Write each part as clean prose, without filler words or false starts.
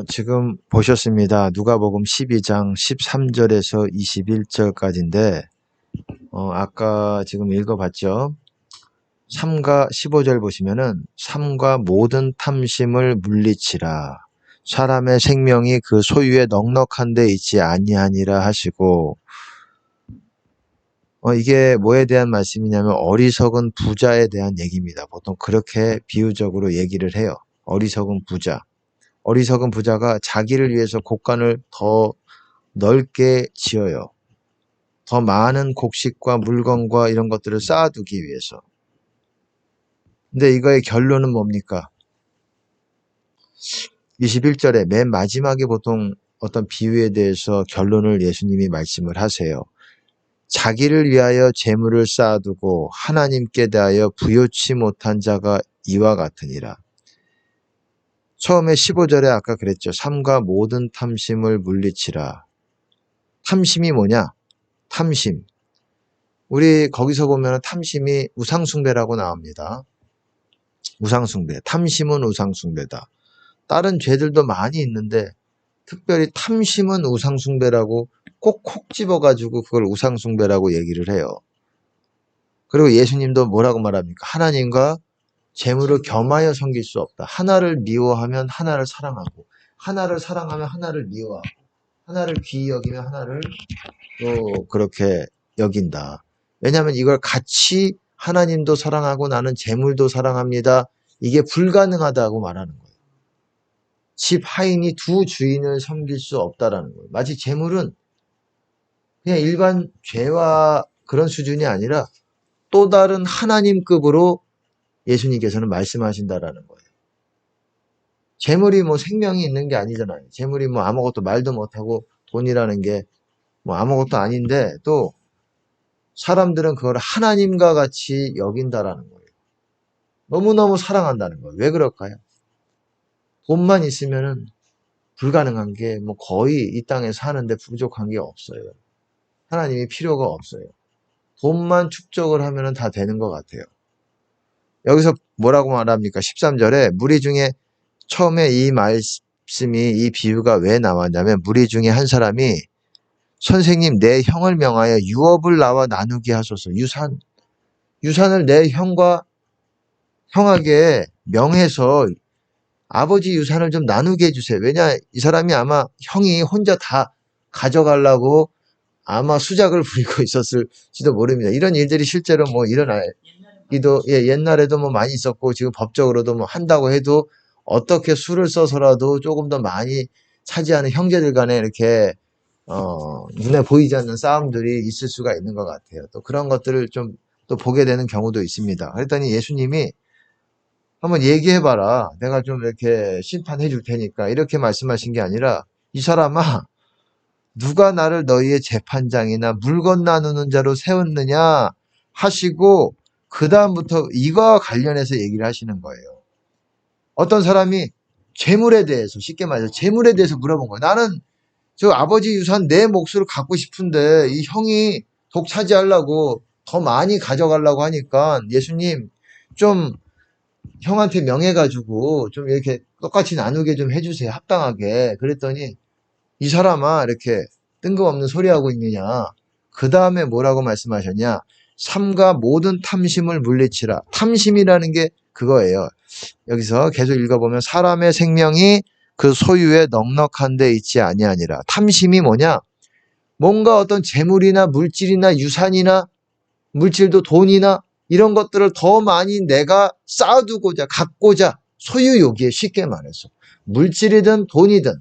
지금 보셨습니다. 누가복음 12장 13절에서 21절까지인데, 아까 지금 읽어봤죠? 3과 15절 보시면은, 3과 모든 탐심을 물리치라. 사람의 생명이 그 소유에 넉넉한 데 있지 아니하니라 하시고, 이게 뭐에 대한 말씀이냐면, 어리석은 부자에 대한 얘기입니다. 보통 그렇게 비유적으로 얘기를 해요. 어리석은 부자. 어리석은 부자가 자기를 위해서 곡간을 더 넓게 지어요. 더 많은 곡식과 물건과 이런 것들을 쌓아두기 위해서. 근데 이거의 결론은 뭡니까? 21절에 맨 마지막에 보통 어떤 비유에 대해서 결론을 예수님이 말씀을 하세요. 자기를 위하여 재물을 쌓아두고 하나님께 대하여 부요치 못한 자가 이와 같으니라. 처음에 15절에 아까 그랬죠. 삼가 모든 탐심을 물리치라. 탐심이 뭐냐? 탐심. 우리 거기서 보면 탐심이 우상숭배라고 나옵니다. 우상숭배. 탐심은 우상숭배다. 다른 죄들도 많이 있는데 특별히 탐심은 우상숭배라고 콕콕 집어가지고 그걸 우상숭배라고 얘기를 해요. 그리고 예수님도 뭐라고 말합니까? 하나님과 재물을 겸하여 섬길 수 없다. 하나를 미워하면 하나를 사랑하고, 하나를 사랑하면 하나를 미워하고, 하나를 귀히 여기면 하나를 또 그렇게 여긴다. 왜냐하면 이걸 같이 하나님도 사랑하고 나는 재물도 사랑합니다. 이게 불가능하다고 말하는 거예요. 집 하인이 두 주인을 섬길 수 없다라는 거예요. 마치 재물은 그냥 일반 죄와 그런 수준이 아니라 또 다른 하나님급으로 예수님께서는 말씀하신다라는 거예요. 재물이 뭐 생명이 있는 게 아니잖아요. 재물이 뭐 아무것도 말도 못하고 돈이라는 게 뭐 아무것도 아닌데 또 사람들은 그걸 하나님과 같이 여긴다라는 거예요. 너무너무 사랑한다는 거예요. 왜 그럴까요? 돈만 있으면은 불가능한 게 뭐 거의 이 땅에 사는데 부족한 게 없어요. 하나님이 필요가 없어요. 돈만 축적을 하면은 다 되는 것 같아요. 여기서 뭐라고 말합니까? 13절에 무리 중에 처음에 이 말씀이 이 비유가 왜 나왔냐면 무리 중에 한 사람이 선생님 내 형을 명하여 유업을 나와 나누게 하소서. 유산을 내 형에게 명해서 아버지 유산을 좀 나누게 해주세요. 왜냐 이 사람이 아마 형이 혼자 다 가져가려고 아마 수작을 부리고 있었을지도 모릅니다. 이런 일들이 실제로 뭐 일어나기도 옛날에도 뭐 많이 있었고 지금 법적으로도 뭐 한다고 해도 어떻게 수를 써서라도 조금 더 많이 차지하는 형제들 간에 이렇게 눈에 보이지 않는 싸움들이 있을 수가 있는 것 같아요. 또 그런 것들을 좀 또 보게 되는 경우도 있습니다. 그랬더니 예수님이 한번 얘기해봐라. 내가 좀 이렇게 심판해 줄 테니까. 이렇게 말씀하신 게 아니라 이 사람아, 누가 나를 너희의 재판장이나 물건 나누는 자로 세웠느냐 하시고 그 다음부터 이거와 관련해서 얘기를 하시는 거예요. 어떤 사람이 재물에 대해서 쉽게 말해서 재물에 대해서 물어본 거예요. 나는 저 아버지 유산 내 몫으로 갖고 싶은데 이 형이 독차지하려고 더 많이 가져가려고 하니까 예수님 좀 형한테 명해가지고 좀 이렇게 똑같이 나누게 좀 해주세요. 합당하게. 그랬더니 이 사람아 이렇게 뜬금없는 소리하고 있느냐. 그 다음에 뭐라고 말씀하셨냐. 삼가 모든 탐심을 물리치라. 탐심이라는 게 그거예요. 여기서 계속 읽어보면 사람의 생명이 그 소유에 넉넉한 데 있지 아니하니라. 탐심이 뭐냐? 뭔가 어떤 재물이나 물질이나 유산이나 물질도 돈이나 이런 것들을 더 많이 내가 쌓아두고자 갖고자 소유욕이에 쉽게 말해서 물질이든 돈이든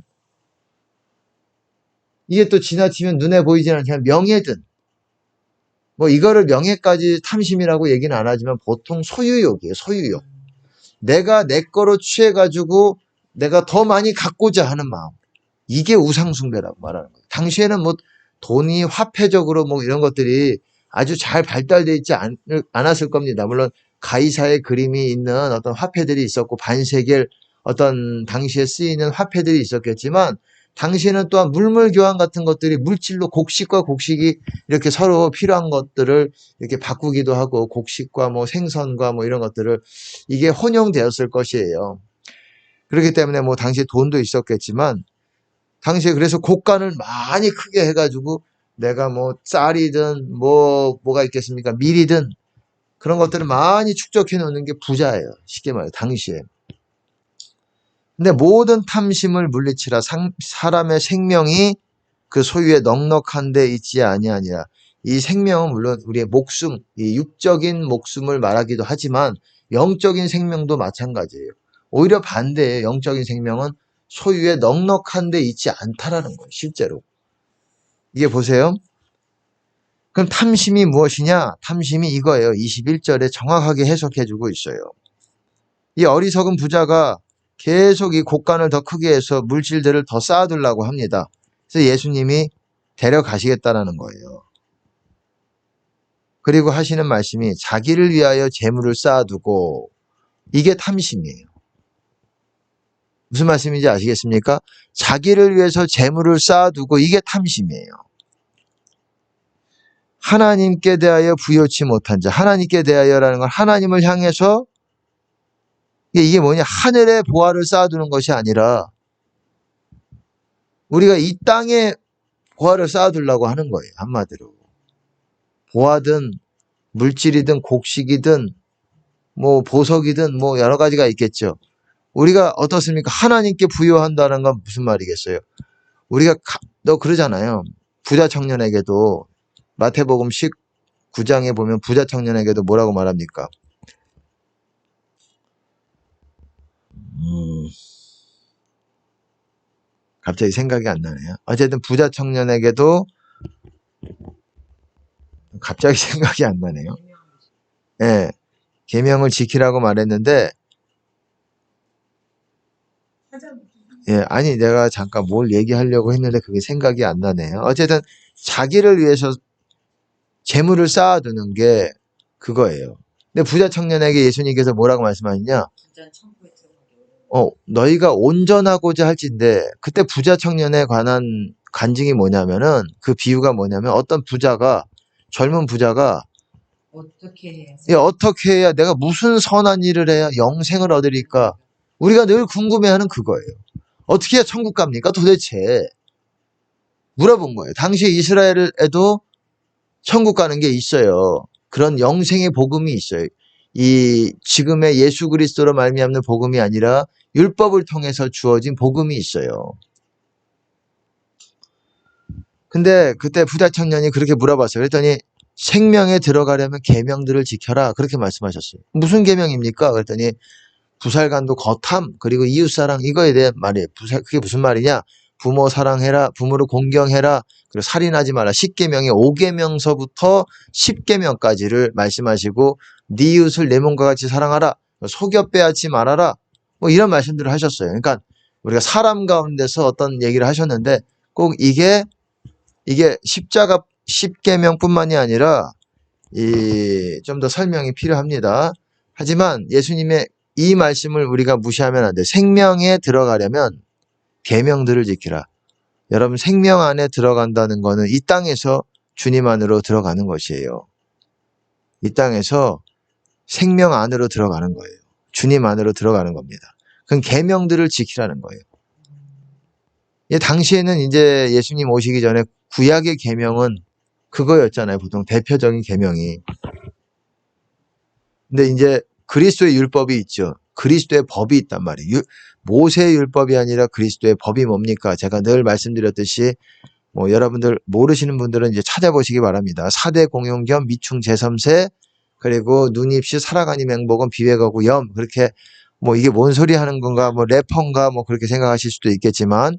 이게 또 지나치면 눈에 보이지 않는 명예든 뭐 이거를 명예까지 탐심이라고 얘기는 안 하지만 보통 소유욕이에요. 소유욕. 내가 내 거로 취해가지고 내가 더 많이 갖고자 하는 마음. 이게 우상숭배라고 말하는 거예요. 당시에는 뭐 돈이 화폐적으로 뭐 이런 것들이 아주 잘 발달되어 있지 않았을 겁니다. 물론 가이사의 그림이 있는 어떤 화폐들이 있었고 반세겔 어떤 당시에 쓰이는 화폐들이 있었겠지만 당시에는 또한 물물 교환 같은 것들이 물질로 곡식과 곡식이 이렇게 서로 필요한 것들을 이렇게 바꾸기도 하고 곡식과 뭐 생선과 뭐 이런 것들을 이게 혼용되었을 것이에요. 그렇기 때문에 뭐 당시에 돈도 있었겠지만 당시에 그래서 곡간을 많이 크게 해가지고 내가 뭐 쌀이든 뭐가 있겠습니까? 밀이든 그런 것들을 많이 축적해 놓는 게 부자예요. 쉽게 말해 당시에. 근데 모든 탐심을 물리치라 사람의 생명이 그 소유의 넉넉한 데 있지 아니하니라. 이 생명은 물론 우리의 목숨, 이 육적인 목숨을 말하기도 하지만 영적인 생명도 마찬가지예요. 오히려 반대예요. 영적인 생명은 소유의 넉넉한 데 있지 않다라는 거예요. 실제로. 이게 보세요. 그럼 탐심이 무엇이냐? 탐심이 이거예요. 21절에 정확하게 해석해주고 있어요. 이 어리석은 부자가 계속 이 곡간을 더 크게 해서 물질들을 더 쌓아두려고 합니다. 그래서 예수님이 데려가시겠다라는 거예요. 그리고 하시는 말씀이 자기를 위하여 재물을 쌓아두고, 이게 탐심이에요. 무슨 말씀인지 아시겠습니까? 자기를 위해서 재물을 쌓아두고 이게 탐심이에요. 하나님께 대하여 부요치 못한 자, 하나님께 대하여라는 건 하나님을 향해서 이게 뭐냐? 하늘에 보화를 쌓아두는 것이 아니라 우리가 이 땅에 보화를 쌓아두려고 하는 거예요. 한마디로. 보화든 물질이든 곡식이든 뭐 보석이든 뭐 여러 가지가 있겠죠. 우리가 어떻습니까? 하나님께 부여한다는 건 무슨 말이겠어요? 우리가 너 그러잖아요. 부자 청년에게도 마태복음 19장에 보면 부자 청년에게도 뭐라고 말합니까? 갑자기 생각이 안 나네요. 어쨌든 부자 청년에게도 갑자기 생각이 안 나네요. 예, 계명을 지키라고 말했는데, 예, 아니 내가 잠깐 뭘 얘기하려고 했는데 그게 생각이 안 나네요. 어쨌든 자기를 위해서 재물을 쌓아두는 게 그거예요. 근데 부자 청년에게 예수님께서 뭐라고 말씀하시냐? 너희가 온전하고자 할진대. 그때 부자 청년에 관한 간증이 뭐냐면은 그 비유가 뭐냐면 어떤 부자가 젊은 부자가 어떻게 해야 내가 무슨 선한 일을 해야 영생을 얻으리까? 우리가 늘 궁금해하는 그거예요. 어떻게 해야 천국 갑니까? 도대체 물어본 거예요. 당시 이스라엘에도 천국 가는 게 있어요. 그런 영생의 복음이 있어요. 이 지금의 예수 그리스도로 말미암는 복음이 아니라 율법을 통해서 주어진 복음이 있어요. 근데 그때 부자 청년이 그렇게 물어봤어요. 그랬더니 생명에 들어가려면 계명들을 지켜라. 그렇게 말씀하셨어요. 무슨 계명입니까? 그랬더니 부살간도 거탐 그리고 이웃사랑 이거에 대한 말이에요. 그게 무슨 말이냐? 부모 사랑해라. 부모를 공경해라. 그리고 살인하지 마라. 10계명의 5계명서부터 10계명까지를 말씀하시고 네 이웃을 내 몸과 같이 사랑하라. 속여 빼앗지 말아라. 뭐 이런 말씀들을 하셨어요. 그러니까 우리가 사람 가운데서 어떤 얘기를 하셨는데 꼭 이게 십자가 10계명뿐만이 아니라 좀 더 설명이 필요합니다. 하지만 예수님의 이 말씀을 우리가 무시하면 안 돼. 생명에 들어가려면 계명들을 지키라. 여러분 생명 안에 들어간다는 거는 이 땅에서 주님 안으로 들어가는 것이에요. 이 땅에서 생명 안으로 들어가는 거예요. 주님 안으로 들어가는 겁니다. 그건 계명들을 지키라는 거예요. 당시에는 이제 예수님 오시기 전에 구약의 계명은 그거였잖아요. 보통 대표적인 계명이. 근데 이제 그리스도의 율법이 있죠. 그리스도의 법이 있단 말이에요. 모세의 율법이 아니라 그리스도의 법이 뭡니까? 제가 늘 말씀드렸듯이 뭐 여러분들 모르시는 분들은 이제 찾아보시기 바랍니다. 4대 공용겸 미충 제3세 그리고 눈입시 살아가니 맹복은 비회거구 염 그렇게 뭐 이게 뭔 소리 하는 건가 뭐 래퍼인가 뭐 그렇게 생각하실 수도 있겠지만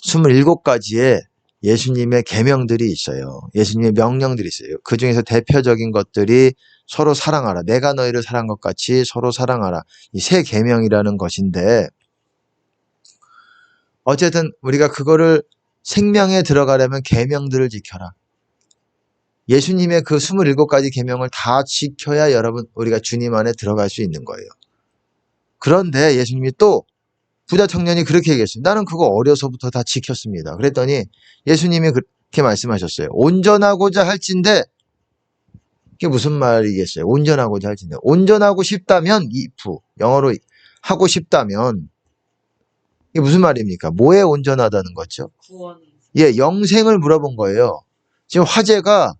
27가지의 예수님의 계명들이 있어요. 예수님의 명령들이 있어요. 그 중에서 대표적인 것들이 서로 사랑하라. 내가 너희를 사랑한 것 같이 서로 사랑하라. 이 세 계명이라는 것인데 어쨌든 우리가 그거를 생명에 들어가려면 계명들을 지켜라. 예수님의 그 27가지 계명을 다 지켜야 여러분 우리가 주님 안에 들어갈 수 있는 거예요. 그런데 예수님이 또 부자 청년이 그렇게 얘기했어요. 나는 그거 어려서부터 다 지켰습니다. 그랬더니 예수님이 그렇게 말씀하셨어요. 온전하고자 할진대 그게 무슨 말이겠어요? 온전하고자 할진대. 온전하고 싶다면 if 영어로 하고 싶다면 이게 무슨 말입니까? 뭐에 온전하다는 거죠? 예, 영생을 물어본 거예요. 지금 화제가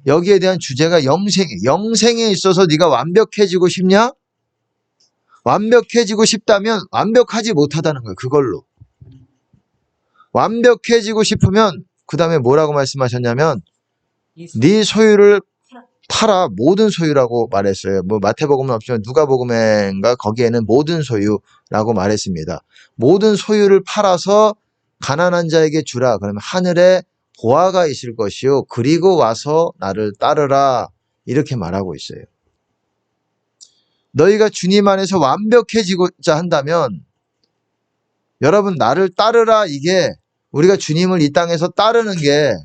여기에 대한 주제가 영생에 있어서 네가 완벽해지고 싶냐? 완벽해지고 싶다면 완벽하지 못하다는 거예요. 그걸로. 완벽해지고 싶으면 그 다음에 뭐라고 말씀하셨냐면 네 소유를 팔아. 모든 소유라고 말했어요. 뭐 마태복음은 없지만 누가복음인가 거기에는 모든 소유라고 말했습니다. 모든 소유를 팔아서 가난한 자에게 주라. 그러면 하늘에 보화가 있을 것이요. 그리고 와서 나를 따르라. 이렇게 말하고 있어요. 너희가 주님 안에서 완벽해지고자 한다면 여러분 나를 따르라. 이게 우리가 주님을 이 땅에서 따르는 게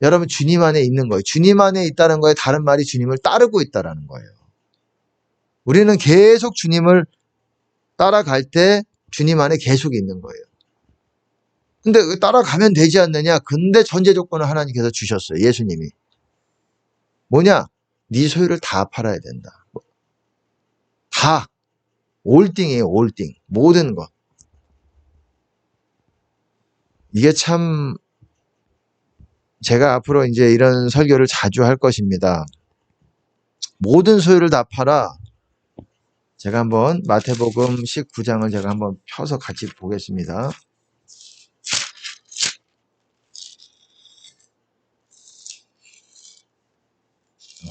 여러분 주님 안에 있는 거예요. 주님 안에 있다는 거에 다른 말이 주님을 따르고 있다는 거예요. 우리는 계속 주님을 따라갈 때 주님 안에 계속 있는 거예요. 근데 따라가면 되지 않느냐? 근데 전제 조건을 하나님께서 주셨어요. 예수님이. 뭐냐? 네 소유를 다 팔아야 된다. 다. 올띵이에요. 올띵. 모든 것. 이게 참 제가 앞으로 이제 이런 설교를 자주 할 것입니다. 모든 소유를 다 팔아. 제가 한번 마태복음 19장을 제가 한번 펴서 같이 보겠습니다.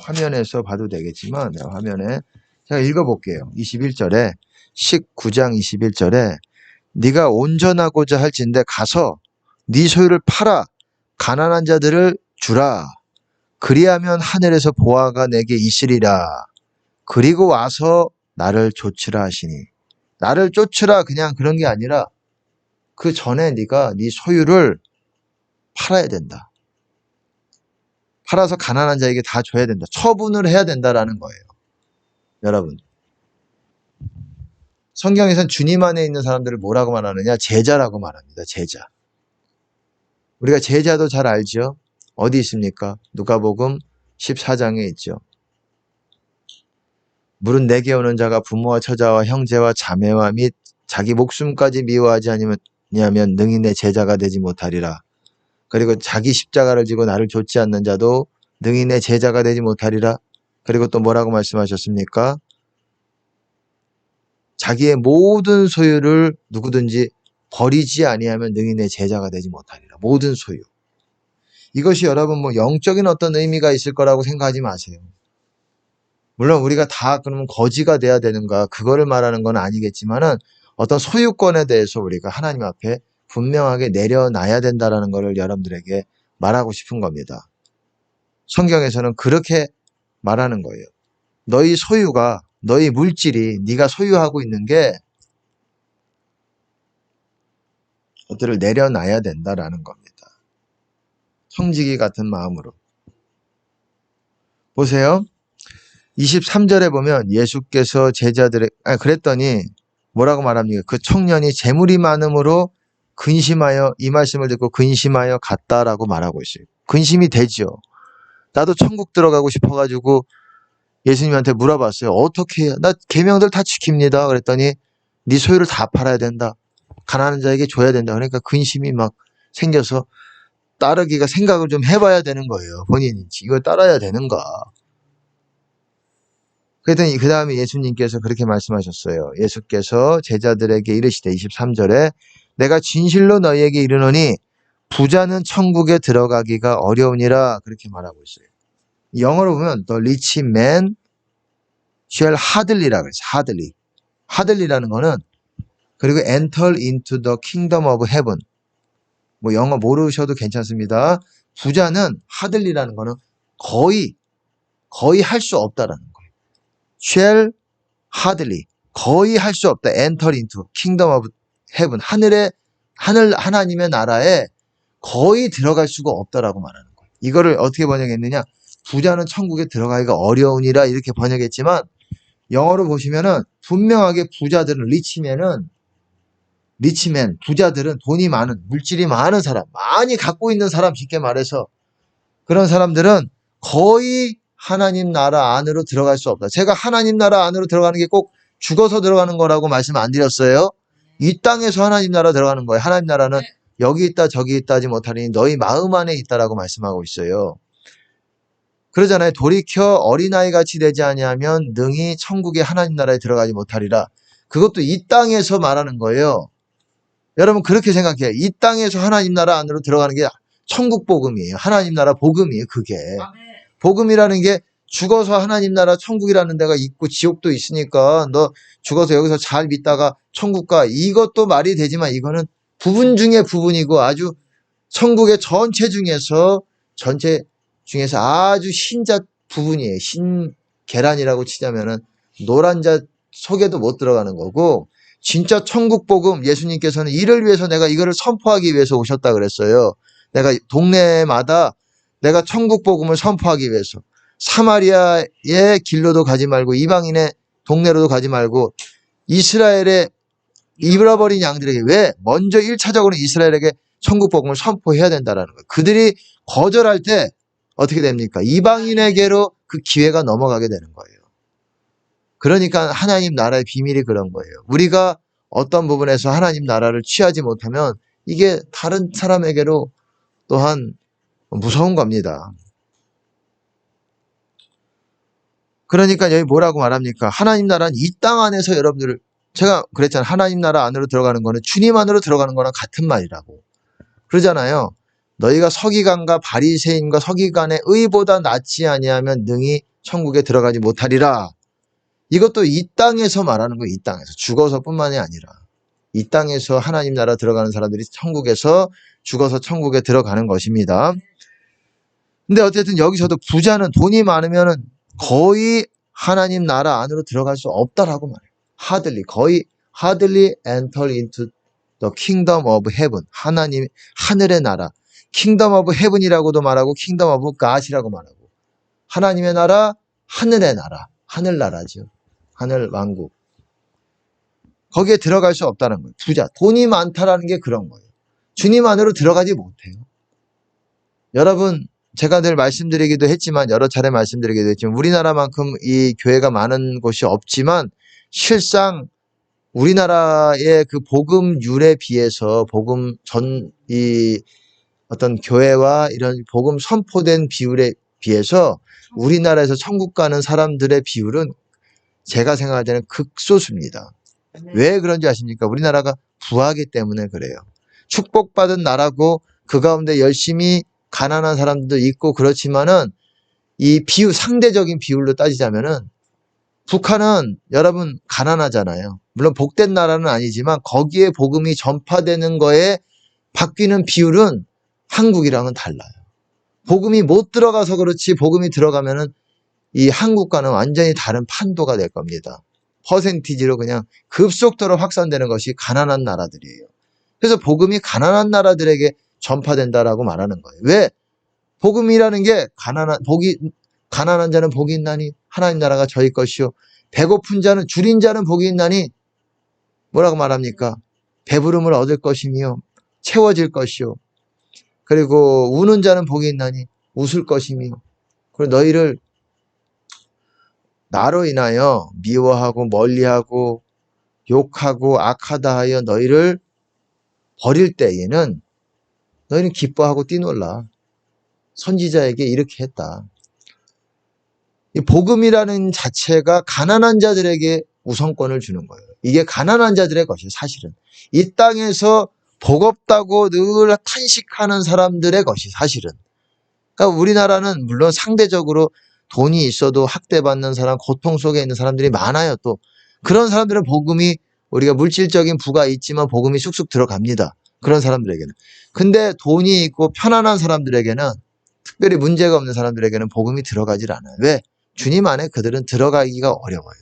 화면에서 봐도 되겠지만 화면에 제가 읽어볼게요. 21절에 19장 21절에 네가 온전하고자 할진대 가서 네 소유를 팔아 가난한 자들을 주라. 그리하면 하늘에서 보화가 내게 있으리라. 그리고 와서 나를 좇으라 하시니. 나를 쫓으라 그냥 그런 게 아니라 그 전에 네가 네 소유를 팔아야 된다. 팔아서 가난한 자에게 다 줘야 된다. 처분을 해야 된다라는 거예요. 여러분. 성경에서는 주님 안에 있는 사람들을 뭐라고 말하느냐? 제자라고 말합니다. 제자. 우리가 제자도 잘 알죠? 어디 있습니까? 누가복음 14장에 있죠. 물은 내게 오는 자가 부모와 처자와 형제와 자매와 및 자기 목숨까지 미워하지 아니하면 능히 내 제자가 되지 못하리라. 그리고 자기 십자가를 지고 나를 좇지 않는 자도 능히 내 제자가 되지 못하리라. 그리고 또 뭐라고 말씀하셨습니까? 자기의 모든 소유를 누구든지 버리지 아니하면 능히 내 제자가 되지 못하리라. 모든 소유. 이것이 여러분 뭐 영적인 어떤 의미가 있을 거라고 생각하지 마세요. 물론 우리가 다 그러면 거지가 돼야 되는가 그거를 말하는 건 아니겠지만은 어떤 소유권에 대해서 우리가 하나님 앞에 분명하게 내려놔야 된다라는 것을 여러분들에게 말하고 싶은 겁니다. 성경에서는 그렇게 말하는 거예요. 너희 소유가 너희 물질이 네가 소유하고 있는 게 그것들을 내려놔야 된다라는 겁니다. 청지기 같은 마음으로. 보세요. 23절에 보면 예수께서 제자들의 그랬더니 뭐라고 말합니까? 그 청년이 재물이 많음으로 근심하여 이 말씀을 듣고 근심하여 갔다라고 말하고 있어요. 근심이 되죠. 나도 천국 들어가고 싶어가지고 예수님한테 물어봤어요. 어떻게 해야? 나 계명들 다 지킵니다. 그랬더니 네 소유를 다 팔아야 된다. 가난한 자에게 줘야 된다. 그러니까 근심이 막 생겨서 따르기가 생각을 좀 해봐야 되는 거예요. 본인이 이걸 따라야 되는가. 그랬더니 그 다음에 예수님께서 그렇게 말씀하셨어요. 예수께서 제자들에게 이르시되 23절에 내가 진실로 너희에게 이르노니 부자는 천국에 들어가기가 어려우니라 그렇게 말하고 있어요. 영어로 보면 the rich man shall hardly라 그랬어요. hardly. hardly라는 거는 그리고 enter into the kingdom of heaven. 뭐 영어 모르셔도 괜찮습니다. 부자는 hardly라는 거는 거의 할 수 없다라는 거예요. shall hardly 거의 할 수 없다. enter into kingdom of heaven. 하나님의 나라에 거의 들어갈 수가 없다라고 말하는 거예요. 이거를 어떻게 번역했느냐? 부자는 천국에 들어가기가 어려우니라 이렇게 번역했지만 영어로 보시면은 분명하게 부자들은 리치맨 부자들은 돈이 많은 물질이 많은 사람 많이 갖고 있는 사람 쉽게 말해서 그런 사람들은 거의 하나님 나라 안으로 들어갈 수 없다. 제가 하나님 나라 안으로 들어가는 게 꼭 죽어서 들어가는 거라고 말씀 안 드렸어요? 이 땅에서 하나님 나라 들어가는 거예요. 하나님 나라는 여기 있다 저기 있다 하지 못하리니 너희 마음 안에 있다라고 말씀하고 있어요. 그러잖아요. 돌이켜 어린아이 같이 되지 아니하면 능히 천국의 하나님 나라에 들어가지 못하리라. 그것도 이 땅에서 말하는 거예요. 여러분 그렇게 생각해요. 이 땅에서 하나님 나라 안으로 들어가는 게 천국 복음이에요. 하나님 나라 복음이에요. 그게. 복음이라는 게 죽어서 하나님 나라 천국이라는 데가 있고 지옥도 있으니까 너 죽어서 여기서 잘 믿다가 천국 가. 이것도 말이 되지만 이거는 부분 중에 부분이고 아주 천국의 전체 중에서 아주 흰자 부분이에요. 흰 계란이라고 치자면은 노란 자 속에도 못 들어가는 거고 진짜 천국 복음 예수님께서는 이를 위해서 내가 이거를 선포하기 위해서 오셨다 그랬어요. 내가 동네마다 내가 천국 복음을 선포하기 위해서 사마리아의 길로도 가지 말고 이방인의 동네로도 가지 말고 이스라엘의 잃어버린 양들에게 왜 먼저 1차적으로 이스라엘에게 천국 복음을 선포해야 된다라는 거예요. 그들이 거절할 때 어떻게 됩니까? 이방인에게로 그 기회가 넘어가게 되는 거예요. 그러니까 하나님 나라의 비밀이 그런 거예요. 우리가 어떤 부분에서 하나님 나라를 취하지 못하면 이게 다른 사람에게로 또한 무서운 겁니다. 그러니까 여기 뭐라고 말합니까? 하나님 나라는 이 땅 안에서 여러분들을 제가 그랬잖아요. 하나님 나라 안으로 들어가는 거는 주님 안으로 들어가는 거랑 같은 말이라고. 그러잖아요. 너희가 서기관과 바리새인과 서기관의 의보다 낫지 아니하면 능히 천국에 들어가지 못하리라. 이것도 이 땅에서 말하는 거예요. 이 땅에서. 죽어서뿐만이 아니라. 이 땅에서 하나님 나라 들어가는 사람들이 천국에서 죽어서 천국에 들어가는 것입니다. 근데 어쨌든 여기서도 부자는 돈이 많으면은 거의 하나님 나라 안으로 들어갈 수 없다라고 말해요. hardly enter into the kingdom of heaven. 하나님, 하늘의 나라. kingdom of heaven이라고도 말하고 kingdom of God이라고 말하고. 하나님의 나라, 하늘의 나라. 하늘나라죠. 하늘 왕국. 거기에 들어갈 수 없다는 거예요. 부자. 돈이 많다라는 게 그런 거예요. 주님 안으로 들어가지 못해요. 여러분, 제가 늘 말씀드리기도 했지만, 여러 차례 말씀드리기도 했지만, 우리나라만큼 이 교회가 많은 곳이 없지만, 실상 우리나라의 그 복음률에 비해서 어떤 교회와 이런 복음 선포된 비율에 비해서 우리나라에서 천국 가는 사람들의 비율은 제가 생각할 때는 극소수입니다. 왜 그런지 아십니까? 우리나라가 부하기 때문에 그래요. 축복받은 나라고 그 가운데 열심히 가난한 사람들도 있고 그렇지만은 이 상대적인 비율로 따지자면은 북한은 여러분 가난하잖아요. 물론 복된 나라는 아니지만 거기에 복음이 전파되는 거에 바뀌는 비율은 한국이랑은 달라요. 복음이 못 들어가서 그렇지 복음이 들어가면은 이 한국과는 완전히 다른 판도가 될 겁니다. 퍼센티지로 그냥 급속도로 확산되는 것이 가난한 나라들이에요. 그래서 복음이 가난한 나라들에게 전파된다라고 말하는 거예요. 왜? 복음이라는 게 가난한 자는 복이 있나니 하나님 나라가 저희 것이요. 배고픈 자는 줄인 자는 복이 있나니 뭐라고 말합니까? 배부름을 얻을 것이며 채워질 것이요. 그리고 우는 자는 복이 있나니 웃을 것이며 그리고 너희를 나로 인하여 미워하고 멀리하고 욕하고 악하다 하여 너희를 버릴 때에는 너희는 기뻐하고 뛰놀라. 선지자에게 이렇게 했다. 이 복음이라는 자체가 가난한 자들에게 우선권을 주는 거예요. 이게 가난한 자들의 것이에요. 사실은. 이 땅에서 복 없다고 늘 탄식하는 사람들의 것이 사실은. 그러니까 우리나라는 물론 상대적으로 돈이 있어도 학대받는 사람, 고통 속에 있는 사람들이 많아요. 또 그런 사람들은 복음이 우리가 물질적인 부가 있지만 복음이 쑥쑥 들어갑니다. 그런 사람들에게는. 근데 돈이 있고 편안한 사람들에게는 특별히 문제가 없는 사람들에게는 복음이 들어가질 않아요. 왜? 주님 안에 그들은 들어가기가 어려워요.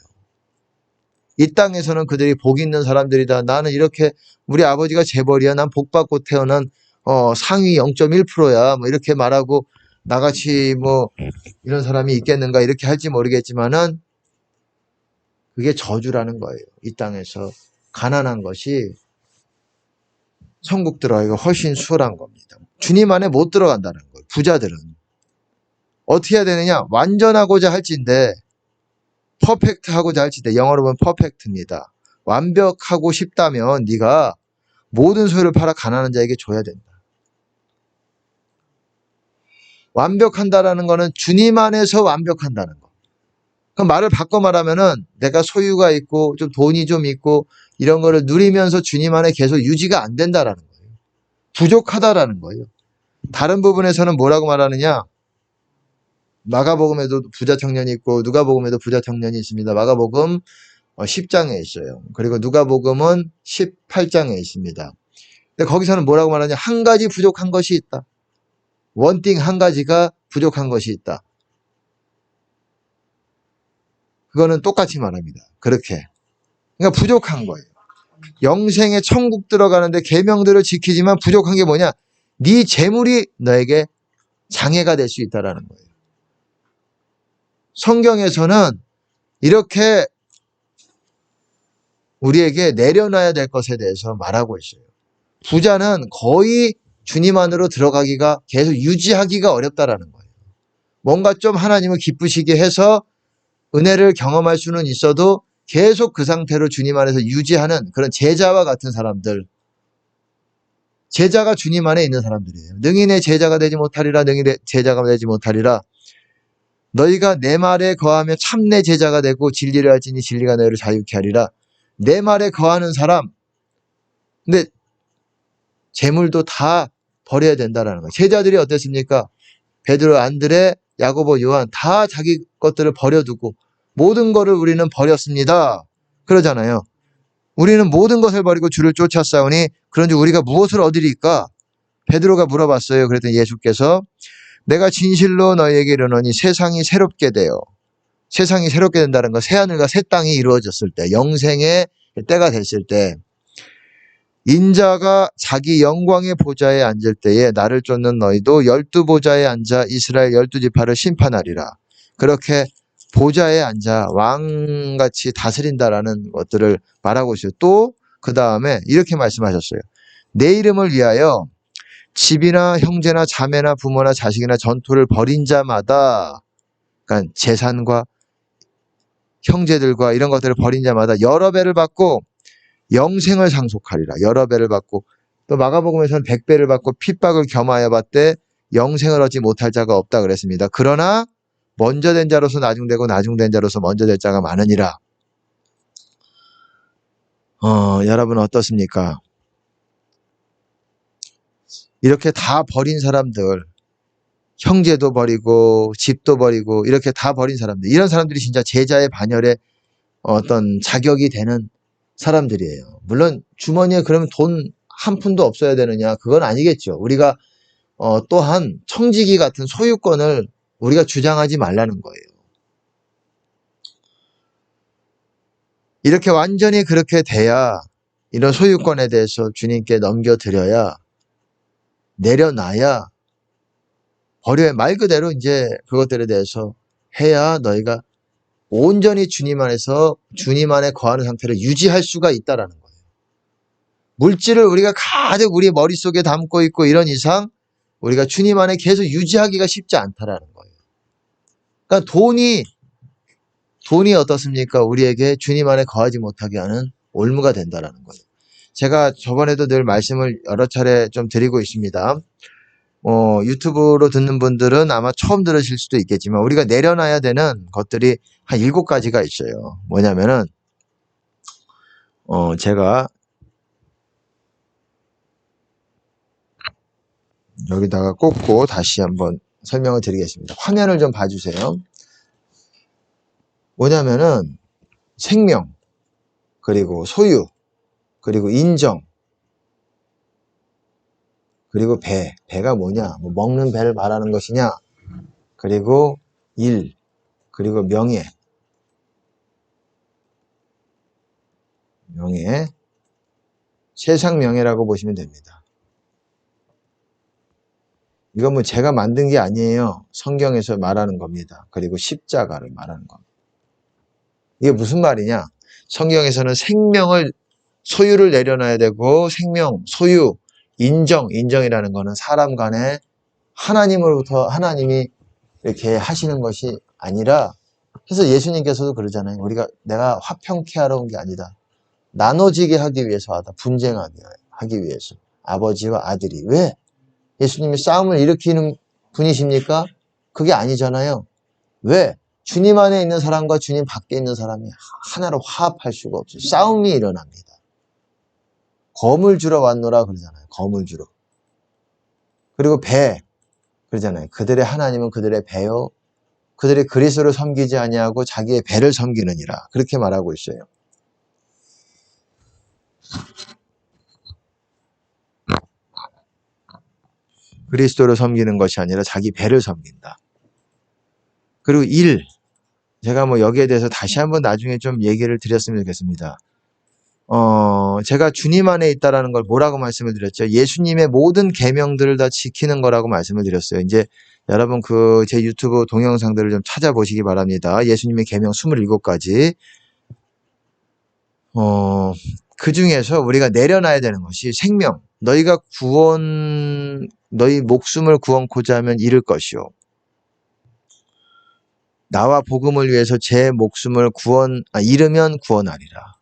이 땅에서는 그들이 복 있는 사람들이다. 나는 이렇게 우리 아버지가 재벌이야. 난 복 받고 태어난 상위 0.1%야. 뭐 이렇게 말하고 나같이 뭐 이런 사람이 있겠는가 이렇게 할지 모르겠지만은 그게 저주라는 거예요. 이 땅에서 가난한 것이 천국 들어가기가 훨씬 수월한 겁니다. 주님 안에 못 들어간다는 거예요. 부자들은. 어떻게 해야 되느냐? 완전하고자 할진데 퍼펙트 하고자 할지 때 영어로 보면 퍼펙트입니다. 완벽하고 싶다면 네가 모든 소유를 팔아 가난한 자에게 줘야 된다. 완벽한다라는 거는 주님 안에서 완벽한다는 거. 그럼 말을 바꿔 말하면은 내가 소유가 있고 좀 돈이 좀 있고 이런 거를 누리면서 주님 안에 계속 유지가 안 된다라는 거예요. 부족하다라는 거예요. 다른 부분에서는 뭐라고 말하느냐? 마가복음에도 부자 청년이 있고 누가복음에도 부자 청년이 있습니다. 마가복음 10장에 있어요. 그리고 누가복음은 18장에 있습니다. 근데 거기서는 뭐라고 말하냐? 한 가지 부족한 것이 있다. 원띵 한 가지가 부족한 것이 있다. 그거는 똑같이 말합니다. 그렇게. 그러니까 부족한 거예요. 영생의 천국 들어가는데 계명들을 지키지만 부족한 게 뭐냐? 네 재물이 너에게 장애가 될 수 있다라는 거예요. 성경에서는 이렇게 우리에게 내려놔야 될 것에 대해서 말하고 있어요. 부자는 거의 주님 안으로 들어가기가 계속 유지하기가 어렵다라는 거예요. 뭔가 좀 하나님을 기쁘시게 해서 은혜를 경험할 수는 있어도 계속 그 상태로 주님 안에서 유지하는 그런 제자와 같은 사람들. 제자가 주님 안에 있는 사람들이에요. 능히 내 제자가 되지 못하리라. 능히 내 제자가 되지 못하리라. 너희가 내 말에 거하며 참 내 제자가 되고 진리를 알지니 진리가 너희를 자유케 하리라. 내 말에 거하는 사람. 근데 재물도 다 버려야 된다는 거예요. 제자들이 어땠습니까? 베드로, 안드레, 야고보, 요한 다 자기 것들을 버려두고 모든 것을 우리는 버렸습니다. 그러잖아요. 우리는 모든 것을 버리고 주를 쫓았사오니 그런지 우리가 무엇을 얻으리까? 베드로가 물어봤어요. 그랬더니 예수께서 내가 진실로 너희에게 이르노니 세상이 새롭게 되어 세상이 새롭게 된다는 건 새하늘과 새 땅이 이루어졌을 때 영생의 때가 됐을 때 인자가 자기 영광의 보좌에 앉을 때에 나를 쫓는 너희도 12보좌에 앉아 이스라엘 12지파를 심판하리라. 그렇게 보좌에 앉아 왕같이 다스린다라는 것들을 말하고 있어요. 또 그 다음에 이렇게 말씀하셨어요. 내 이름을 위하여 집이나 형제나 자매나 부모나 자식이나 전토를 벌인 자마다 그러니까 재산과 형제들과 이런 것들을 벌인 자마다 여러 배를 받고 영생을 상속하리라. 여러 배를 받고 또 마가복음에서는 100배를 받고 핍박을 겸하여 받되 영생을 얻지 못할 자가 없다 그랬습니다. 그러나 먼저 된 자로서 나중되고 나중된 자로서 먼저 될 자가 많으니라. 여러분 어떻습니까? 이렇게 다 버린 사람들, 형제도 버리고 집도 버리고 이렇게 다 버린 사람들, 이런 사람들이 진짜 제자의 반열에 어떤 자격이 되는 사람들이에요. 물론 주머니에 그러면 돈 한 푼도 없어야 되느냐? 그건 아니겠죠. 우리가 또한 청지기 같은 소유권을 우리가 주장하지 말라는 거예요. 이렇게 완전히 그렇게 돼야 이런 소유권에 대해서 주님께 넘겨드려야 내려놔야 버려야 말 그대로 이제 그것들에 대해서 해야 너희가 온전히 주님 안에서 주님 안에 거하는 상태를 유지할 수가 있다라는 거예요. 물질을 우리가 가득 우리 머릿속에 담고 있고 이런 이상 우리가 주님 안에 계속 유지하기가 쉽지 않다라는 거예요. 그러니까 돈이 어떻습니까? 우리에게 주님 안에 거하지 못하게 하는 올무가 된다라는 거예요. 제가 저번에도 늘 말씀을 여러 차례 좀 드리고 있습니다. 유튜브로 듣는 분들은 아마 처음 들으실 수도 있겠지만 우리가 내려놔야 되는 것들이 한 7가지가 있어요. 뭐냐면은 제가 여기다가 꽂고 다시 한번 설명을 드리겠습니다. 화면을 좀 봐주세요. 뭐냐면은 생명, 그리고 소유, 그리고 인정, 그리고 배가 뭐냐? 뭐 먹는 배를 말하는 것이냐? 그리고 일, 그리고 명예, 세상 명예라고 보시면 됩니다. 이건 뭐 제가 만든 게 아니에요. 성경에서 말하는 겁니다. 그리고 십자가를 말하는 겁니다. 이게 무슨 말이냐? 성경에서는 생명을, 소유를 내려놔야 되고 생명, 소유, 인정이라는 거는 사람 간에 하나님으로부터 하나님이 이렇게 하시는 것이 아니라 그래서 예수님께서도 그러잖아요. 내가 화평케 하러 온 게 아니다. 나눠지게 하기 위해서 하다. 분쟁하게 하기 위해서. 아버지와 아들이. 왜? 예수님이 싸움을 일으키는 분이십니까? 그게 아니잖아요. 왜? 주님 안에 있는 사람과 주님 밖에 있는 사람이 하나로 화합할 수가 없어요. 싸움이 일어납니다. 검을 주러 왔노라 그러잖아요. 검을 주러. 그리고 배 그러잖아요. 그들의 하나님은 그들의 배요. 그들이 그리스도를 섬기지 아니하고 자기의 배를 섬기느니라. 그렇게 말하고 있어요. 그리스도를 섬기는 것이 아니라 자기 배를 섬긴다. 그리고 제가 여기에 대해서 다시 한번 나중에 좀 얘기를 드렸으면 좋겠습니다. 제가 주님 안에 있다라는 걸 뭐라고 말씀을 드렸죠? 예수님의 모든 계명들을 다 지키는 거라고 말씀을 드렸어요. 이제 여러분 제 유튜브 동영상들을 좀 찾아보시기 바랍니다. 예수님의 계명 27가지. 그 중에서 우리가 내려놔야 되는 것이 생명. 너희 목숨을 구원코자 하면 잃을 것이요. 나와 복음을 위해서 제 목숨을 잃으면 구원하리라.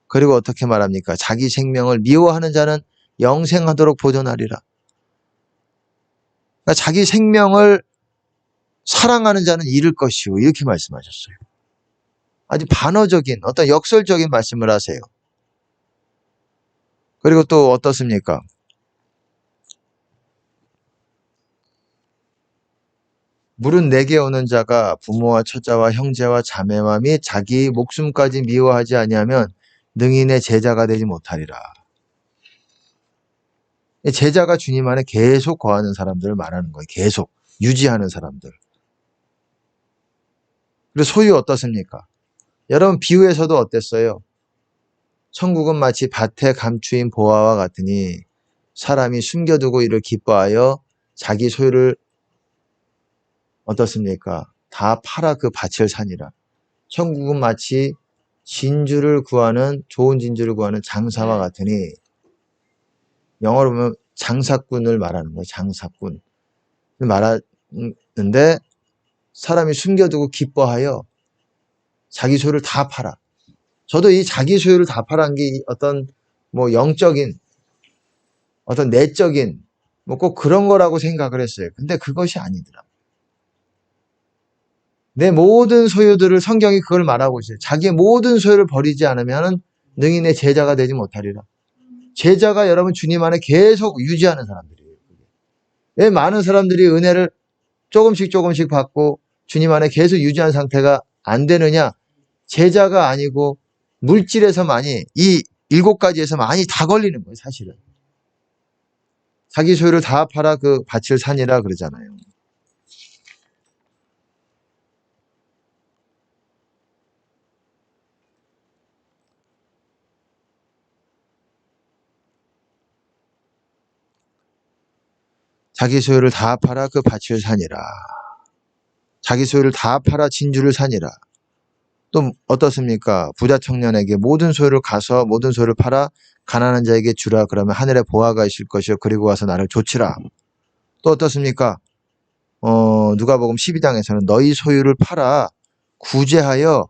그리고 어떻게 말합니까? 자기 생명을 미워하는 자는 영생하도록 보존하리라. 그러니까 자기 생명을 사랑하는 자는 잃을 것이요. 이렇게 말씀하셨어요. 아주 반어적인 어떤 역설적인 말씀을 하세요. 그리고 또 어떻습니까? 물은 내게 오는 자가 부모와 처자와 형제와 자매와 및 자기 목숨까지 미워하지 아니하면 능히 내 제자가 되지 못하리라. 제자가 주님 안에 계속 거하는 사람들을 말하는 거예요. 계속 유지하는 사람들. 그리고 소유 어떻습니까? 여러분 비유에서도 어땠어요? 천국은 마치 밭에 감추인 보화와 같으니 사람이 숨겨두고 이를 기뻐하여 자기 소유를 어떻습니까? 다 팔아 그 밭을 사니라. 천국은 마치 좋은 진주를 구하는 장사와 같으니, 영어로 보면 장사꾼을 말하는 거예요. 장사꾼. 말하는데 사람이 숨겨두고 기뻐하여 자기 소유를 다 팔아. 저도 이 자기 소유를 다 팔아한 게 어떤 영적인, 어떤 내적인 꼭 그런 거라고 생각을 했어요. 근데 그것이 아니더라. 내 모든 소유들을, 성경이 그걸 말하고 있어요. 자기의 모든 소유를 버리지 않으면 능히 내 제자가 되지 못하리라. 제자가 여러분 주님 안에 계속 유지하는 사람들이에요. 왜 많은 사람들이 은혜를 조금씩 받고 주님 안에 계속 유지한 상태가 안 되느냐? 제자가 아니고 물질에서 이 7가지에서 많이 다 걸리는 거예요, 사실은. 자기 소유를 다 팔아 그 밭을 사니라 그러잖아요. 자기 소유를 다 팔아 그 밭을 사니라. 자기 소유를 다 팔아 진주를 사니라. 또 어떻습니까? 부자 청년에게 모든 소유를 팔아 가난한 자에게 주라. 그러면 하늘에 보화가 있을 것이요. 그리고 와서 나를 좇으라. 또 어떻습니까? 누가복음 12장에서는 너희 소유를 팔아 구제하여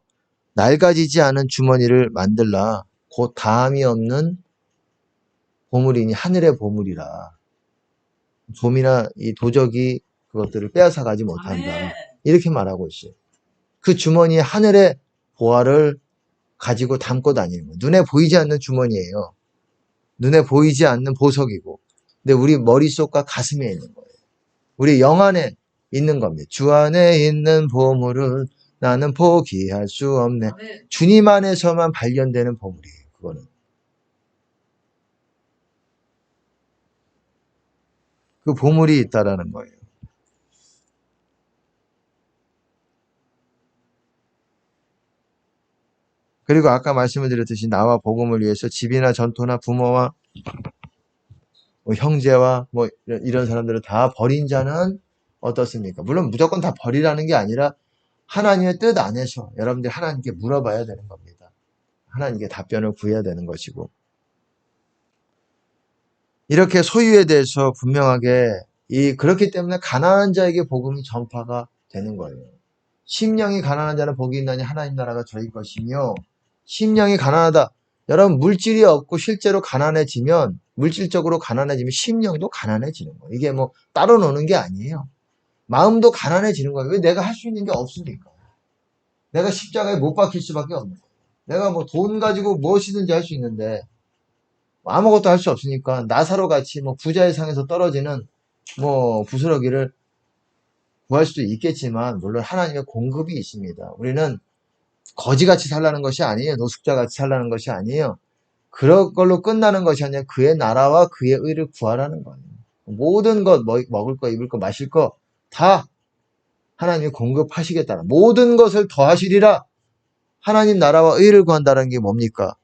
낡아지지 않은 주머니를 만들라. 곧 다함이 없는 보물이니 하늘의 보물이라. 돔이나 이 도적이 그것들을 빼앗아 가지 못한다. 이렇게 말하고 있어요. 그 주머니에 하늘의 보화를 가지고 담고 다니는 거예요. 눈에 보이지 않는 주머니예요. 눈에 보이지 않는 보석이고. 근데 우리 머릿속과 가슴에 있는 거예요. 우리 영 안에 있는 겁니다. 주 안에 있는 보물은 나는 포기할 수 없네. 주님 안에서만 발견되는 보물이에요. 그거는. 그 보물이 있다라는 거예요. 그리고 아까 말씀을 드렸듯이 나와 복음을 위해서 집이나 전토나 부모와 형제와 이런 사람들을 다 버린 자는 어떻습니까? 물론 무조건 다 버리라는 게 아니라 하나님의 뜻 안에서 여러분들이 하나님께 물어봐야 되는 겁니다. 하나님께 답변을 구해야 되는 것이고. 이렇게 소유에 대해서 분명하게 그렇기 때문에 가난한 자에게 복음이 전파가 되는 거예요. 심령이 가난한 자는 복이 있나니 하나님 나라가 저희 것이며, 심령이 가난하다. 여러분, 물질이 없고 실제로 가난해지면, 물질적으로 가난해지면 심령도 가난해지는 거예요. 이게 뭐 따로 노는 게 아니에요. 마음도 가난해지는 거예요. 왜? 내가 할 수 있는 게 없으니까. 내가 십자가에 못 박힐 수밖에 없는 거예요. 내가 뭐 돈 가지고 무엇이든지 할 수 있는데 아무것도 할 수 없으니까 나사로 같이 뭐 부자의 상에서 떨어지는 뭐 부스러기를 구할 수도 있겠지만, 물론 하나님의 공급이 있습니다. 우리는 거지같이 살라는 것이 아니에요. 노숙자같이 살라는 것이 아니에요. 그런 걸로 끝나는 것이 아니라 그의 나라와 그의 의를 구하라는 거예요. 모든 것, 먹을 거, 입을 거, 마실 거 다 하나님이 공급하시겠다는, 모든 것을 더하시리라. 하나님 나라와 의를 구한다는 게 뭡니까?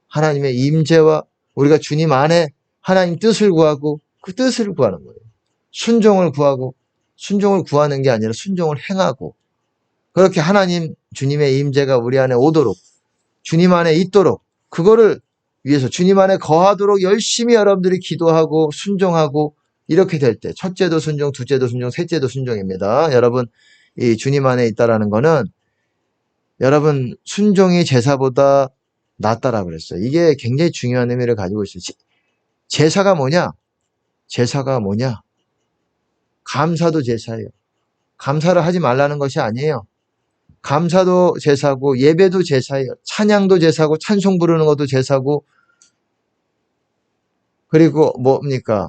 하나님의 임재와 우리가 주님 안에 하나님 뜻을 구하고 그 뜻을 구하는 거예요. 순종을 구하고, 순종을 구하는 게 아니라 순종을 행하고, 그렇게 하나님 주님의 임재가 우리 안에 오도록, 주님 안에 있도록, 그거를 위해서 주님 안에 거하도록 열심히 여러분들이 기도하고 순종하고, 이렇게 될 때 첫째도 순종, 둘째도 순종, 셋째도 순종입니다. 여러분, 이 주님 안에 있다라는 거는 여러분 순종이 제사보다 낫다라고 그랬어요. 이게 굉장히 중요한 의미를 가지고 있어요. 제사가 뭐냐? 제사가 뭐냐? 감사도 제사예요. 감사를 하지 말라는 것이 아니에요. 감사도 제사고 예배도 제사예요. 찬양도 제사고 찬송 부르는 것도 제사고, 그리고 뭡니까?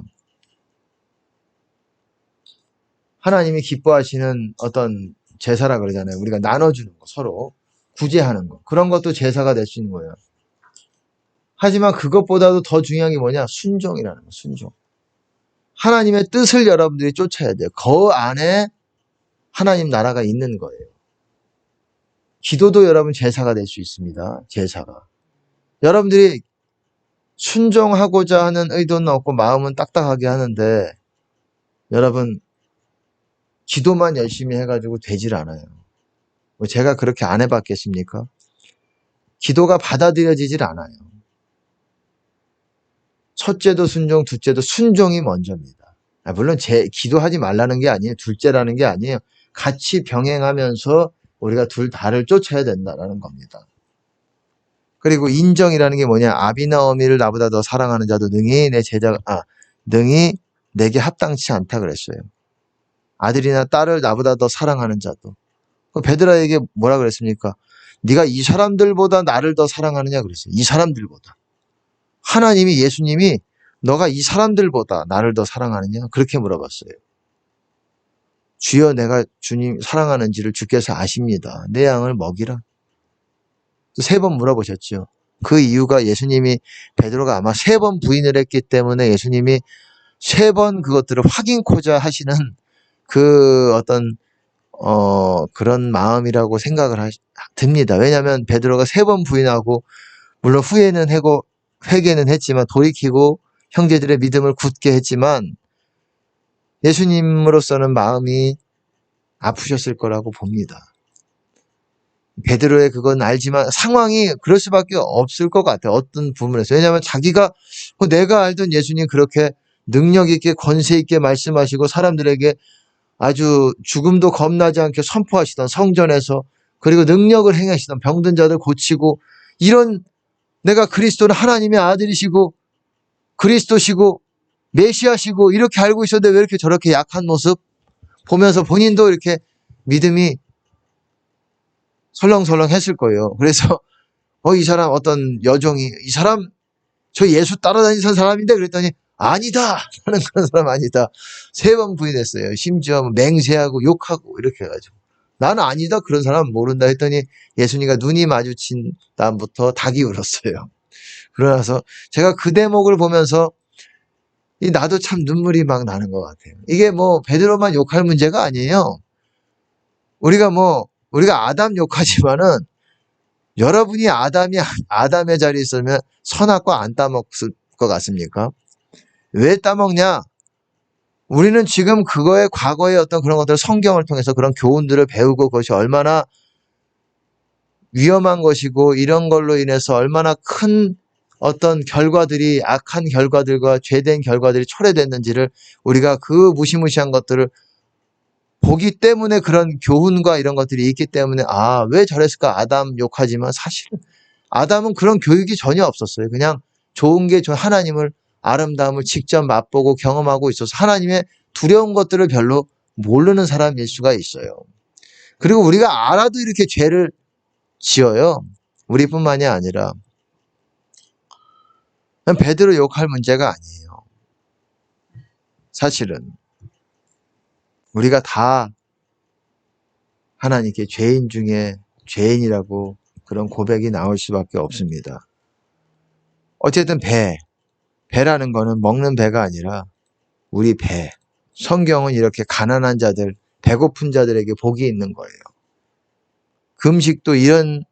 하나님이 기뻐하시는 어떤 제사라 그러잖아요. 우리가 나눠주는 거, 서로 구제하는 거, 그런 것도 제사가 될 수 있는 거예요. 하지만 그것보다도 더 중요한 게 뭐냐? 순종이라는 거, 순종. 하나님의 뜻을 여러분들이 쫓아야 돼요. 그 안에 하나님 나라가 있는 거예요. 기도도 여러분 제사가 될 수 있습니다. 제사가. 여러분들이 순종하고자 하는 의도는 없고 마음은 딱딱하게 하는데, 여러분 기도만 열심히 해가지고 되질 않아요. 뭐 제가 그렇게 안 해봤겠습니까? 기도가 받아들여지질 않아요. 첫째도 순종, 둘째도 순종이 먼저입니다. 물론 기도하지 말라는 게 아니에요. 둘째라는 게 아니에요. 같이 병행하면서 우리가 둘 다를 쫓아야 된다라는 겁니다. 그리고 인정이라는 게 뭐냐? 아비나 어미를 나보다 더 사랑하는 자도 능히 내게 합당치 않다 그랬어요. 아들이나 딸을 나보다 더 사랑하는 자도. 베드로에게 뭐라 그랬습니까? 네가 이 사람들보다 나를 더 사랑하느냐 그랬어요. 이 사람들보다. 하나님이, 예수님이 너가 이 사람들보다 나를 더 사랑하느냐? 그렇게 물어봤어요. 주여 내가 주님 사랑하는지를 주께서 아십니다. 내 양을 먹이라. 3번 물어보셨죠. 그 이유가 예수님이, 베드로가 아마 3번 부인을 했기 때문에 예수님이 3번 그것들을 확인코자 하시는 그 어떤 그런 마음이라고 생각을 듭니다. 왜냐하면 베드로가 3번 부인하고, 물론 후회는 하고 회개는 했지만, 돌이키고 형제들의 믿음을 굳게 했지만, 예수님으로서는 마음이 아프셨을 거라고 봅니다. 베드로의 그건 알지만 상황이 그럴 수밖에 없을 것 같아요. 어떤 부분에서. 왜냐하면 자기가, 내가 알던 예수님 그렇게 능력 있게 권세 있게 말씀하시고 사람들에게 아주 죽음도 겁나지 않게 선포하시던 성전에서, 그리고 능력을 행하시던, 병든 자들 고치고, 이런, 내가 그리스도는 하나님의 아들이시고 그리스도시고 메시아시고 이렇게 알고 있었는데 왜 이렇게 저렇게 약한 모습 보면서 본인도 이렇게 믿음이 설렁설렁 했을 거예요. 그래서 이 사람 어떤 여종이, 이 사람 저 예수 따라다니는 사람인데, 그랬더니 아니다 하는 그런 사람 아니다. 3번 부인했어요. 심지어 맹세하고 욕하고 이렇게 해가지고, 나는 아니다, 그런 사람 모른다 했더니 예수님과 눈이 마주친 다음부터 닭이 울었어요. 그러나서 제가 그 대목을 보면서 나도 참 눈물이 막 나는 것 같아요. 이게 뭐 베드로만 욕할 문제가 아니에요. 우리가 아담 욕하지만은, 여러분이 아담의 자리에 있으면 선악과 안 따먹을 것 같습니까? 왜 따먹냐? 우리는 지금 그거의 과거의 어떤 그런 것들을 성경을 통해서 그런 교훈들을 배우고, 그것이 얼마나 위험한 것이고 이런 걸로 인해서 얼마나 큰 어떤 결과들이, 악한 결과들과 죄된 결과들이 초래됐는지를 우리가 그 무시무시한 것들을 보기 때문에 그런 교훈과 이런 것들이 있기 때문에 왜 저랬을까? 아담 욕하지만 사실은 아담은 그런 교육이 전혀 없었어요. 그냥 좋은 게 하나님을 아름다움을 직접 맛보고 경험하고 있어서 하나님의 두려운 것들을 별로 모르는 사람일 수가 있어요. 그리고 우리가 알아도 이렇게 죄를 지어요. 우리뿐만이 아니라. 베드로 욕할 문제가 아니에요. 사실은 우리가 다 하나님께 죄인 중에 죄인이라고 그런 고백이 나올 수밖에 없습니다. 어쨌든 배라는 거는 먹는 배가 아니라 우리 배. 성경은 이렇게 가난한 자들, 배고픈 자들에게 복이 있는 거예요. 금식도 이런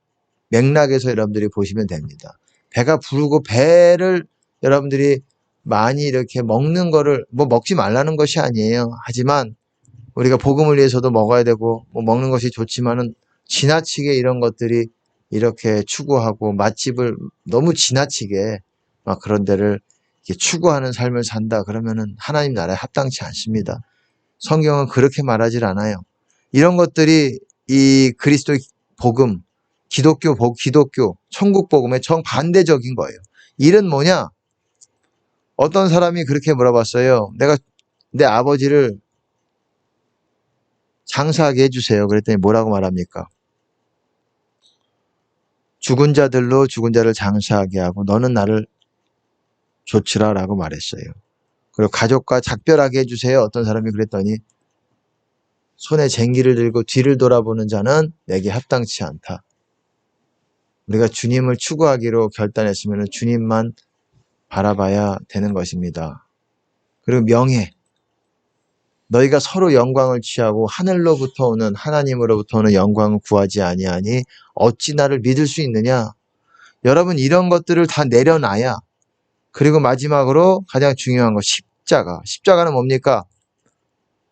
맥락에서 여러분들이 보시면 됩니다. 배가 부르고 배를 여러분들이 많이 이렇게 먹는 거를 먹지 말라는 것이 아니에요. 하지만 우리가 복음을 위해서도 먹어야 되고 먹는 것이 좋지만은 지나치게 이런 것들이 이렇게 추구하고 맛집을 너무 지나치게 막 그런 데를 이렇게 추구하는 삶을 산다 그러면은 하나님 나라에 합당치 않습니다. 성경은 그렇게 말하질 않아요. 이런 것들이 이 그리스도의 복음, 기독교, 천국 복음의 정반대적인 거예요. 일은 뭐냐? 어떤 사람이 그렇게 물어봤어요. 내가 내 아버지를 장사하게 해주세요. 그랬더니 뭐라고 말합니까? 죽은 자들로 죽은 자를 장사하게 하고 너는 나를 조치라 라고 말했어요. 그리고 가족과 작별하게 해주세요. 어떤 사람이 그랬더니 손에 쟁기를 들고 뒤를 돌아보는 자는 내게 합당치 않다. 우리가 주님을 추구하기로 결단했으면 주님만 바라봐야 되는 것입니다. 그리고 명예. 너희가 서로 영광을 취하고 하늘로부터 오는 하나님으로부터 오는 영광을 구하지 아니하니 어찌 나를 믿을 수 있느냐. 여러분 이런 것들을 다 내려놔야 그리고 마지막으로 가장 중요한 거 십자가. 십자가는 뭡니까?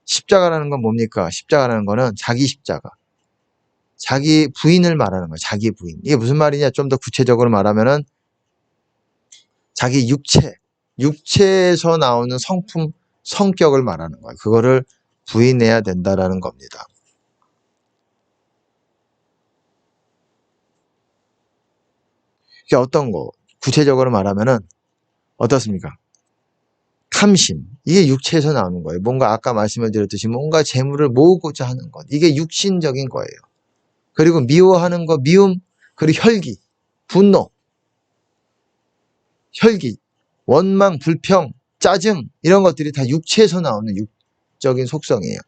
십자가라는 건 뭡니까? 십자가라는 거는 자기 십자가. 자기 부인을 말하는 거예요. 자기 부인. 이게 무슨 말이냐? 좀 더 구체적으로 말하면은 자기 육체에서 나오는 성품, 성격을 말하는 거예요. 그거를 부인해야 된다라는 겁니다. 이게 어떤 거? 구체적으로 말하면은 어떻습니까? 탐심. 이게 육체에서 나오는 거예요. 뭔가 아까 말씀을 드렸듯이 뭔가 재물을 모으고자 하는 것. 이게 육신적인 거예요. 그리고 미워하는 거, 미움, 그리고 혈기, 분노, 혈기, 원망, 불평, 짜증 이런 것들이 다 육체에서 나오는 육적인 속성이에요.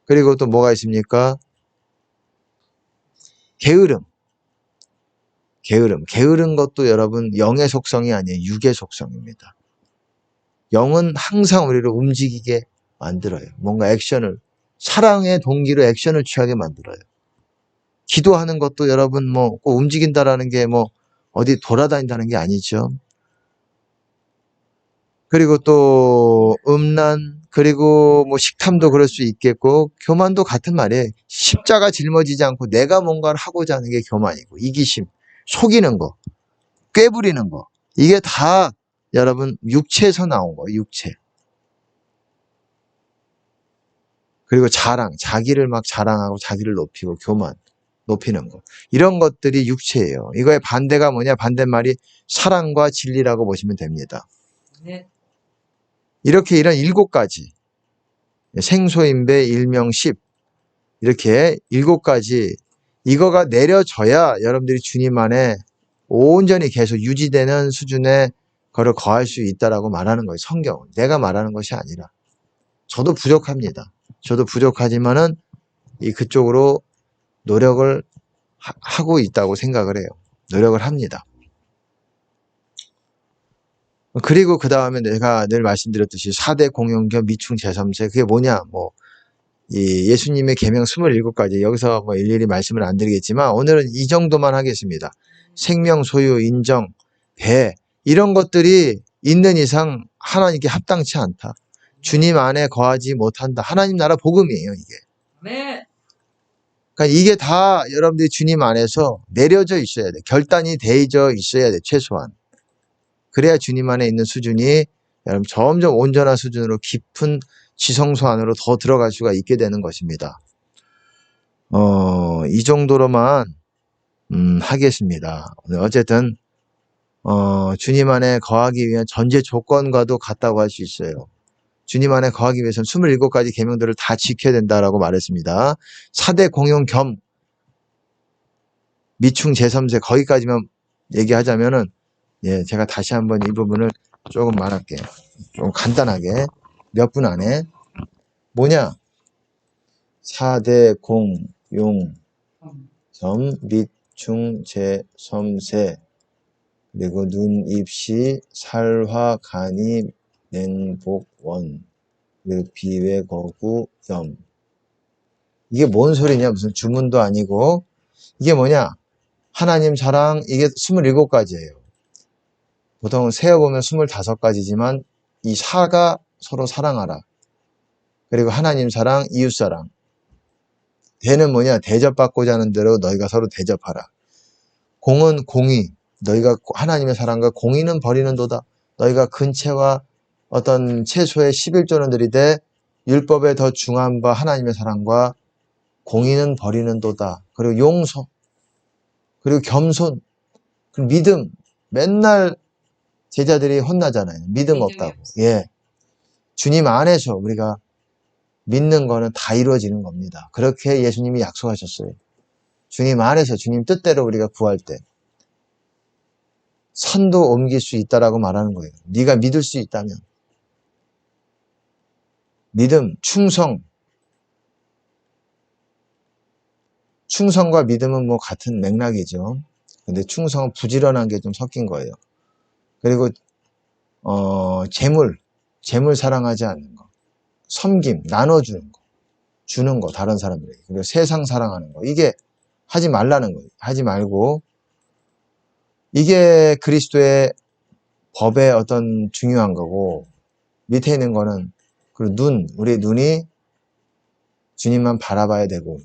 그리고 또 뭐가 있습니까? 게으름. 게으른 것도 여러분 영의 속성이 아니에요. 육의 속성입니다. 영은 항상 우리를 움직이게 만들어요. 뭔가 액션을, 사랑의 동기로 액션을 취하게 만들어요. 기도하는 것도 여러분 꼭 움직인다라는 게 어디 돌아다닌다는 게 아니죠. 그리고 또 음란, 그리고 식탐도 그럴 수 있겠고 교만도 같은 말이에요. 십자가 짊어지지 않고 내가 뭔가를 하고자 하는 게 교만이고 이기심, 속이는 거, 꾀부리는 거 이게 다 여러분 육체에서 나온 거예요. 육체. 그리고 자랑, 자기를 막 자랑하고 자기를 높이고 교만, 높이는 거. 이런 것들이 육체예요. 이거의 반대가 뭐냐? 반대말이 사랑과 진리라고 보시면 됩니다. 네. 이렇게 이런 7가지 생소인배 일명십 이렇게 7가지 이거가 내려져야 여러분들이 주님 안에 온전히 계속 유지되는 수준의 거를 거할 수 있다라고 말하는 거예요. 성경은. 내가 말하는 것이 아니라. 저도 부족합니다. 저도 부족하지만은 그쪽으로 노력을 하고 있다고 생각을 해요. 노력을 합니다. 그리고 그 다음에 내가 늘 말씀드렸듯이 4대 공용견 미충 제3세 그게 뭐냐? 이 예수님의 계명 27가지 여기서 일일이 말씀을 안 드리겠지만 오늘은 이 정도만 하겠습니다. 생명, 소유, 인정, 배 이런 것들이 있는 이상 하나님께 합당치 않다. 주님 안에 거하지 못한다. 하나님 나라 복음이에요, 이게. 네. 그러니까 이게 다 여러분들이 주님 안에서 내려져 있어야 돼. 결단이 되어져 있어야 돼, 최소한. 그래야 주님 안에 있는 수준이 여러분 점점 온전한 수준으로 깊은 지성소 안으로 더 들어갈 수가 있게 되는 것입니다. 이 정도로만 하겠습니다. 어쨌든 주님 안에 거하기 위한 전제 조건과도 같다고 할 수 있어요. 주님 안에 거하기 위해서는 27가지 계명들을 다 지켜야 된다라고 말했습니다. 4대 공용 겸 미충 제3세 거기까지만 얘기하자면은 예, 제가 다시 한번 이 부분을 조금 말할게요. 좀 간단하게 몇 분 안에 뭐냐? 4대 공용 겸 미충 제3세 그리고 눈, 입시, 살화, 간이, 맹복, 원 그리고 비외, 거구, 염 이게 뭔 소리냐? 무슨 주문도 아니고 이게 뭐냐? 하나님 사랑 이게 27가지예요. 보통 세어보면 25가지지만 이 4가 서로 사랑하라. 그리고 하나님 사랑, 이웃 사랑. 대는 뭐냐? 대접받고자 하는 대로 너희가 서로 대접하라. 공은 공의. 너희가 하나님의 사랑과 공의는 버리는도다. 너희가 근체와 어떤 채소의 11조는 들이되 율법에 더 중한 바 하나님의 사랑과 공의는 버리는도다. 그리고 용서. 그리고 겸손. 그리고 믿음. 맨날 제자들이 혼나잖아요. 믿음 없다고. 예. 주님 안에서 우리가 믿는 거는 다 이루어지는 겁니다. 그렇게 예수님이 약속하셨어요. 주님 안에서 주님 뜻대로 우리가 구할 때 산도 옮길 수 있다라고 말하는 거예요. 네가 믿을 수 있다면. 믿음, 충성. 충성과 믿음은 뭐 같은 맥락이죠. 근데 충성은 부지런한 게 좀 섞인 거예요. 그리고 재물 사랑하지 않는 거. 섬김, 나눠주는 거. 주는 거, 다른 사람들에게. 그리고 세상 사랑하는 거. 이게 하지 말라는 거예요. 하지 말고. 이게 그리스도의 법의 어떤 중요한 거고, 밑에 있는 거는, 그리고 우리의 눈이 주님만 바라봐야 되고,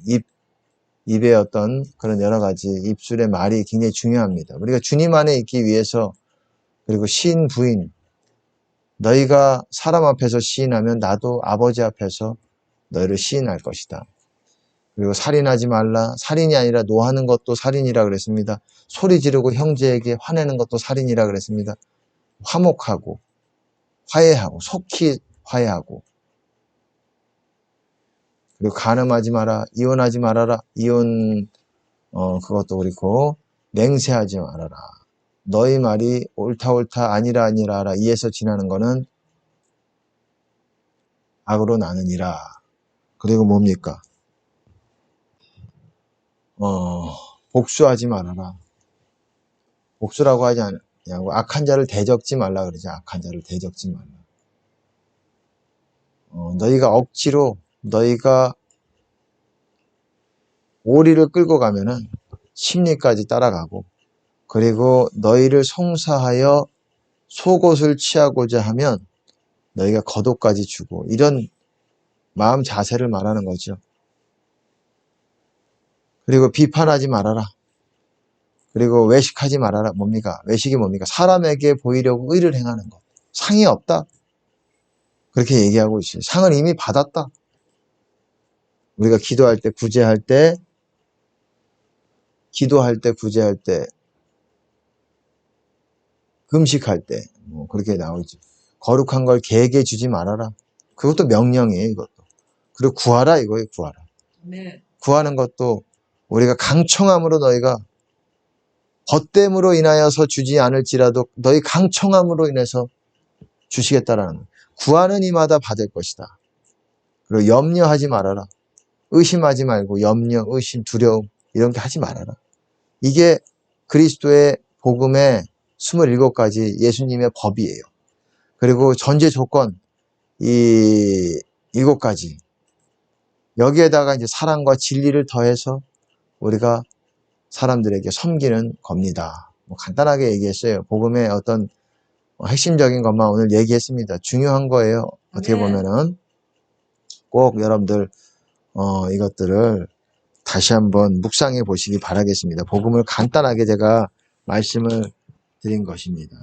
입의 어떤 그런 여러 가지 입술의 말이 굉장히 중요합니다. 우리가 주님 안에 있기 위해서, 그리고 시인, 부인, 너희가 사람 앞에서 시인하면 나도 아버지 앞에서 너희를 시인할 것이다. 그리고 살인하지 말라. 살인이 아니라 노하는 것도 살인이라 그랬습니다. 소리 지르고 형제에게 화내는 것도 살인이라 그랬습니다. 화목하고 화해하고 속히 화해하고 그리고 간음하지 마라. 이혼하지 말아라. 이혼 그것도 그렇고 맹세하지 말아라. 너희 말이 옳다 아니라 하라. 이에서 지나는 거는 악으로 나느니라. 그리고 뭡니까? 복수하지 말아라. 복수라고 하지 않냐고 악한 자를 대적지 말라 그러지. 악한 자를 대적지 말라. 너희가 억지로 너희가 오리를 끌고 가면은 심리까지 따라가고 그리고 너희를 송사하여 속옷을 취하고자 하면 너희가 겉옷까지 주고 이런 마음 자세를 말하는 거죠. 그리고 비판하지 말아라. 그리고 외식하지 말아라. 뭡니까? 외식이 뭡니까? 사람에게 보이려고 의를 행하는 것. 상이 없다. 그렇게 얘기하고 있어요. 상은 이미 받았다. 우리가 기도할 때, 구제할 때, 구제할 때, 금식할 때, 뭐 그렇게 나오죠. 거룩한 걸 개에게 주지 말아라. 그것도 명령이에요, 이것도. 그리고 구하라, 이거예요, 구하라. 네. 구하는 것도 우리가 강청함으로 너희가 벗됨으로 인하여서 주지 않을지라도 너희 강청함으로 인해서 주시겠다라는 거예요. 구하는 이마다 받을 것이다. 그리고 염려하지 말아라. 의심하지 말고 염려, 의심, 두려움 이런 게 하지 말아라. 이게 그리스도의 복음의 27가지 예수님의 법이에요. 그리고 전제 조건 이 7가지 여기에다가 이제 사랑과 진리를 더해서 우리가 사람들에게 섬기는 겁니다. 뭐 간단하게 얘기했어요. 복음의 어떤 핵심적인 것만 오늘 얘기했습니다. 중요한 거예요. 어떻게 보면은 꼭 여러분들 이것들을 다시 한번 묵상해 보시기 바라겠습니다. 복음을 간단하게 제가 말씀을 드린 것입니다.